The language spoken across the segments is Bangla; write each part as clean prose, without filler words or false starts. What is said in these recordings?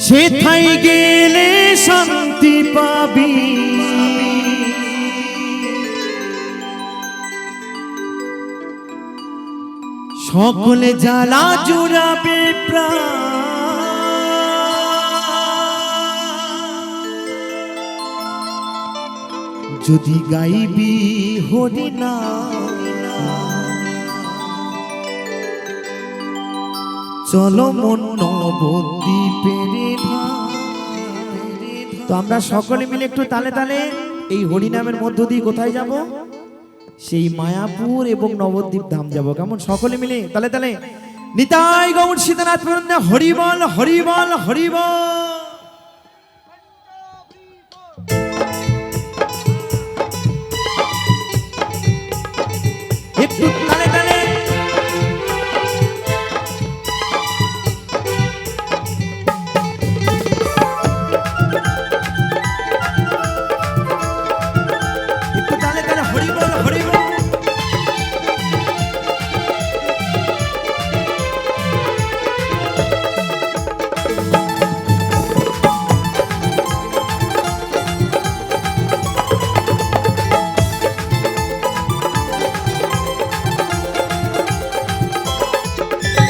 সেথাই গেলে শান্তি পাবি, সকলে জ্বালা জুড়াবে প্রাণ। যদি গাইবি হরি নাম, চলো মন নবদ্বীপের ধাম। তো আমরা সকলে মিলে একটু তালে তালে এই হরিনামের মধ্য দিয়ে কোথায় যাব? সেই মায়াপুর এবং নবদ্বীপ ধাম যাব। কেমন? সকলে মিলে তালে তালে নিতাই গৌর সীতানাথ হরিবল হরিবল হরিবল। একটু তালে তালে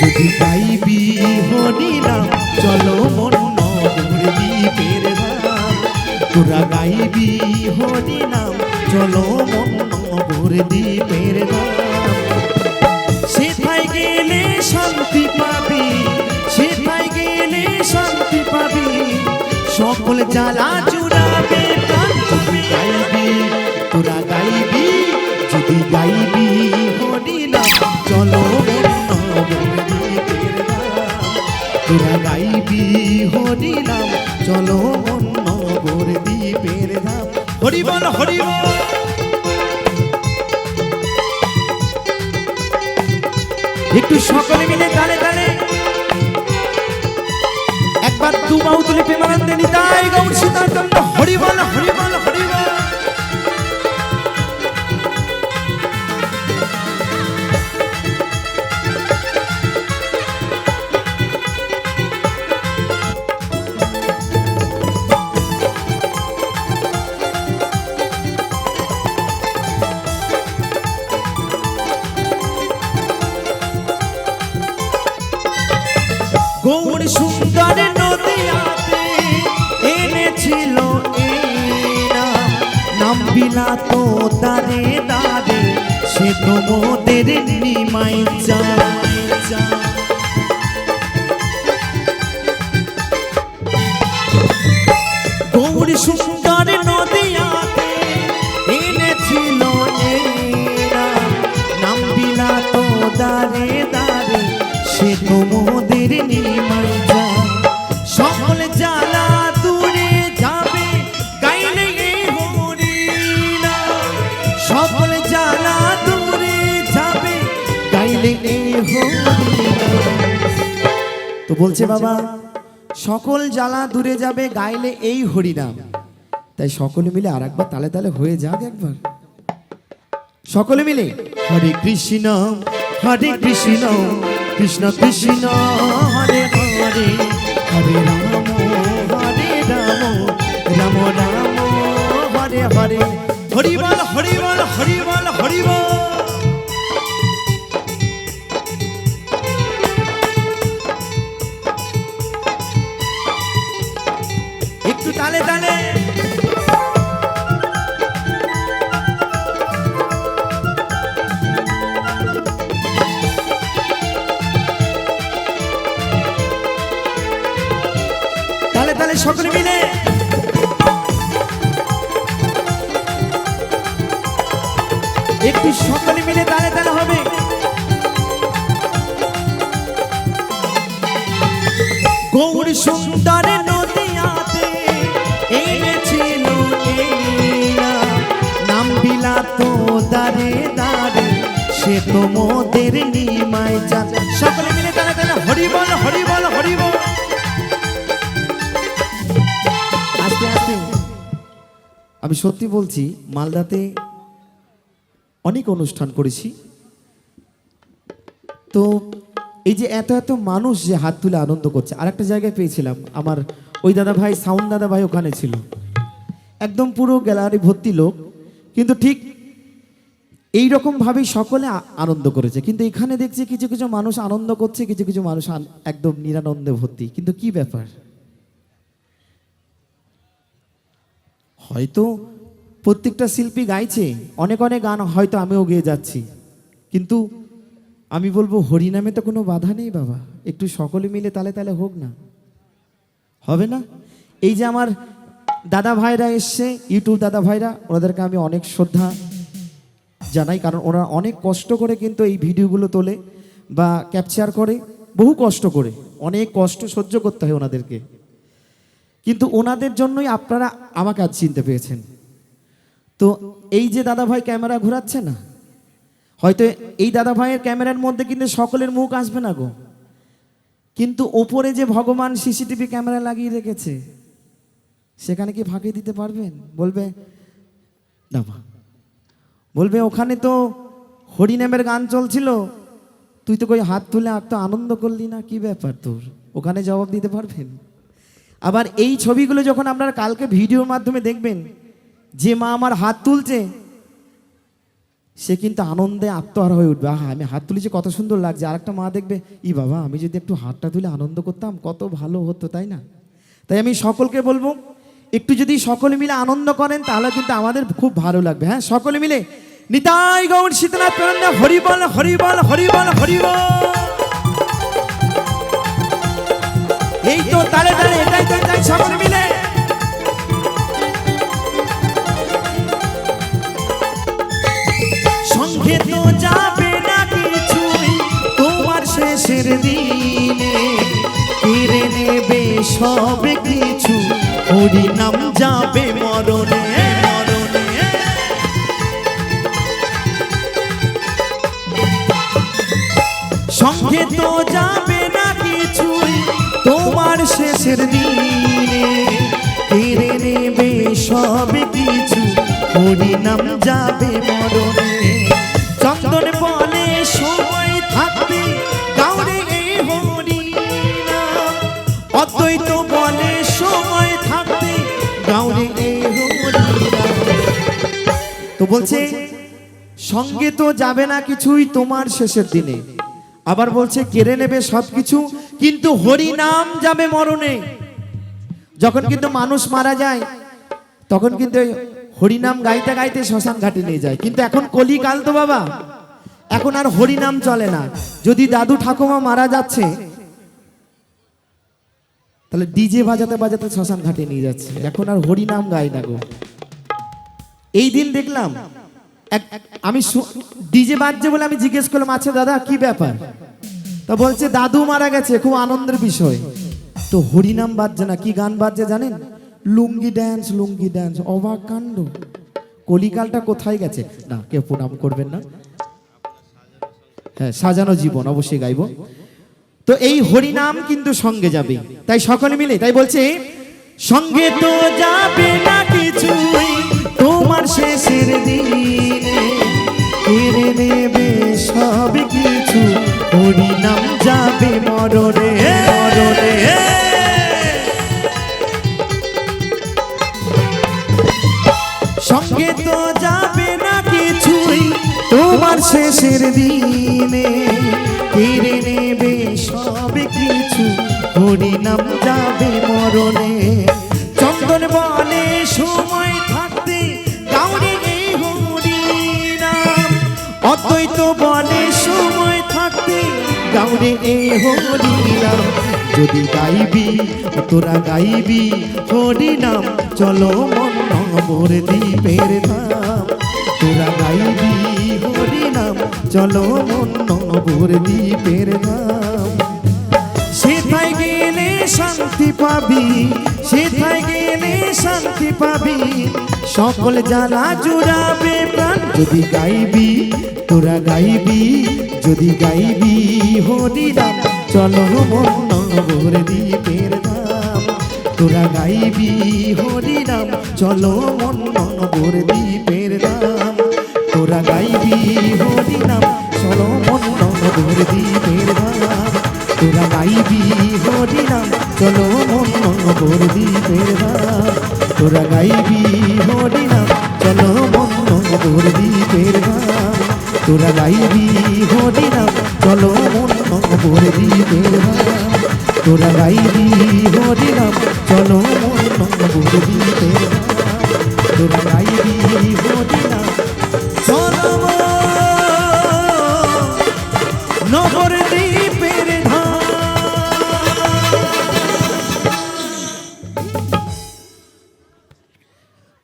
যদি গাইবি হরি নাম, চলো মন নবদ্বীপের ধাম। তোরা গাইবি হরি নাম, চলো মন নবদ্বীপের ধাম। সেথায় গেলে শান্তি পাবি, সেথায় গেলে শান্তি পাবি, সকল জ্বালা জুড়াবে প্রাণ। যদি গাইবি, তোরা গাইবি, যদি গাইবি হরি নাম, চলো মন নবদ্বীপের ধাম। তোরা গাইবি হরি নাম, চলো মন নবদ্বীপের ধাম। হরি বল হরি বল। একটু সকলে মিলে তালে তালে একবার দু বাহু তুলে প্রেমানন্দে নিতাই গৌর সীতানাথ হরি বল হরি বল হরি বল। গৌর সুন্দর নদিয়াতে এনেছিল এই নাম, নাম বিলাত দারে দারে, সে তো মোদের নিমাই যায়। গৌর সুন্দর নদিয়াতে এনেছিল এই নাম, নাম বিলাত দারে দারে, সে তো মোদের নিমাই যায়। সকল জ্বালা দূরে যাবে গাইলে এই হরি নাম, সকল জ্বালা দূরে যাবে গাইলে এই হরি নাম। তো বলছে বাবা সকল জ্বালা দূরে যাবে গাইলে এই হরি নাম। তাই সকলে মিলে আর একবার তালে তালে হয়ে যাক একবার সকলে মিলে। হরে কৃষ্ণ হরে কৃষ্ণ কৃষ্ণ কৃষ্ণ হরে হরে, হরে রাম রাম রাম হরে হরে। হরি বল হরি বল হরি বল হরি বল। একটু তালে তালে তালে সকলে মিলে একটু সকলে মিলে তালে তালে হবে। গৌর সুন্দর নদিয়াতে এনেছিল এই নাম, নাম বিলাত দারে দারে, সে তো মোদের নিমাই যায়। সকলে মিলে তালে তালে হরি বল হরি বল হরি বল। আস্তে আস্তে আমি সত্যি বলছি, মালদাতে অনেক অনুষ্ঠান করেছি। তো এই যে এত এত মানুষ যে হাত তুলে আনন্দ করছে, আরেকটা জায়গায় পেয়েছিলাম, আমার ওই দাদা ভাই, সাউন্ড দাদা ভাই ওখানে ছিল, একদম পুরো গ্যালারি ভর্তি লোক, কিন্তু ঠিক এইরকম ভাবেই সকলে আনন্দ করেছে। কিন্তু এখানে দেখছি কিছু কিছু মানুষ আনন্দ করছে, কিছু কিছু মানুষ একদম নিরানন্দে ভর্তি। কিন্তু কি ব্যাপার? হয়তো প্রত্যেকটা শিল্পী গাইছে, অনেক অনেক গান হয়তো আমিও গেয়ে যাচ্ছি, কিন্তু আমি বলবো হরিনামে তো কোনো বাধা নেই বাবা, একটু সকলে মিলে তালে তালে হোক না, হবে না? এই যে আমার দাদা ভাইরা এসছে, ইউটিউব দাদা ভাইরা, ওনাদেরকে আমি অনেক শ্রদ্ধা জানাই, কারণ ওরা অনেক কষ্ট করে কিন্তু এই ভিডিওগুলো তোলে বা ক্যাপচার করে, বহু কষ্ট করে, অনেক কষ্ট সহ্য করতে হয় ওনাদেরকে, কিন্তু ওনাদের জন্যই আপনারা আমাকে আজ চিনতে পেরেছেন। তো এই যে দাদা ভাই ক্যামেরা ঘোরাচ্ছে না, হয়তো এই দাদা ভাইয়ের ক্যামেরার মধ্যে কিন্তু সকলের মুখ আসবে না গো, কিন্তু ওপরে যে ভগবান সিসিটিভি ক্যামেরা লাগিয়ে রেখেছে, সেখানে কি ফাঁকি দিতে পারবেন? বলবে না, বলবে ওখানে তো হরিনামের গান চলছিল, তুই তো কই হাত তুলে আর তো আনন্দ করলি না, কি ব্যাপার তোর? ওখানে জবাব দিতে পারবেন? আবার এই ছবিগুলো যখন আপনারা কালকে ভিডিওর মাধ্যমে দেখবেন, যে মা আমার হাত তুলছে সে কিন্তু আনন্দে আত্মহারা হয়ে উঠবে, আহা আমি হাত তুলেছি কত সুন্দর লাগছে। আরেকটা মা দেখবে, ই বাবা আমি যদি একটু হাতটা তুলে আনন্দ করতাম কত ভালো হতো, তাই না? তাই আমি সকলকে বলবো, একটু যদি সকলে মিলে আনন্দ করেন তাহলে কিন্তু আমাদের খুব ভালো লাগবে। হ্যাঁ, সকলে মিলে নিতাই গৌর শীতনাথ প্রেরণা, হরি বল হরি বল হরি বল হরি বল। এই তো তালে তালে, এটাই তো চাই সকলে মিলে। সঙ্গে তো যাবে না কিছুই তোমার শেষের দিনে, কেড়ে নেবে সব কিছু, হরি নাম যাবে মরণে মরণে। সঙ্গে তো যাবে না কিছুই তোমার শেষের দিনে, কেড়ে নেবে সব কিছু, হরি নাম যাবে মরণে। চন্দন বলে সময় থাকতে গাওরে এই হরি নাম, অদ্বৈত বলে সময় থাকতে গাওরে এই হরি নাম। তো বলছে সঙ্গে তো যাবে না কিছুই তোমার শেষের দিনে, আবার বলছে কেড়ে নেবে সবকিছু, কিন্তু হরি নাম যাবে মরণে। যখন কিন্তু মানুষ মারা যায় তখন কিন্তু হরিনাম গাইতে গাইতে শ্মশান ঘাটে নিয়ে যায়, কিন্তু এখন কলিকাল তো বাবা, এখন আর হরিনাম চলে না। যদি দাদু ঠাকুমা মারা যাচ্ছে তাহলে ডিজে বাজাতে বাজাতে শ্মশান ঘাটে নিয়ে যাচ্ছে, এখন আর হরিনাম গাই না গো। এই দিন দেখলাম আমি ডিজে বাজছে বলে আমি জিজ্ঞেস করলাম, আচ্ছা দাদা কি ব্যাপার? তা বলছে দাদু মারা গেছে, খুব আনন্দের বিষয়। তো হরিনাম বাজছে না, কি গান বাজছে জানেন? লুঙ্গি ড্যান্স, লুঙ্গি ড্যান্স। অবাক কাণ্ড, কলিকালটা কোথায় গেছে? না কেউ প্রণাম করবেন না, হ্যাঁ সাজানো জীবন অবশ্যই গাইব। তো এই হরিনাম কিন্তু সঙ্গে যাবে, তাই সকলে মিলে তাই বলছে সঙ্গে তো যাবে না কিছুই তোমার শেষের দিনে, কেড়ে নেবে সব কিছু, হরিনাম যাবে মরণে মরণে। সঙ্গে তো যাবে না কিছুই তোমার শেষের দিনে, কেড়ে নেবে সব কিছু, হরিনাম যাবে মরণে। চন্দন বলে সময় থাকতে গাওরে এই হরিনাম, অদ্বৈত বলে সময় থাকতে গাওরে এই হরিনাম। যদি গাইবি তোরা গাইবি হরিনাম, চলো মন নবর দ্বীপের ধাম, তোরা গাইবি হরিনাম, চলো মন নবর দ্বীপের ধাম। সেথায় গেলে শান্তি পাবি, সেথায় গেলে শান্তি পাবি, সকল জ্বালা জুড়াবে প্রাণ। যদি গাইবি তোরা গাইবি, যদি গাইবি হরিনাম, চলো মন নবর দ্বীপের ধাম, তোরা গাইবি হরিনাম, চলো মন নবর দ্বীপের ধাম, তোরা গাইবি হরিনাম, চলো মন নবর দ্বীপের ধাম। চলো মন নবদ্বীপের ধাম তোরা গাইবি হরিনাম চলো মন নবদ্বীপের ধাম তোরা গাইবি হরিনাম চলো মন নবদ্বীপের ধাম তোরা গাইবি হরিনাম চলো মন নবদ্বীপের ধাম তোরা গাইবি হরিনাম চলো নবদ্বীপ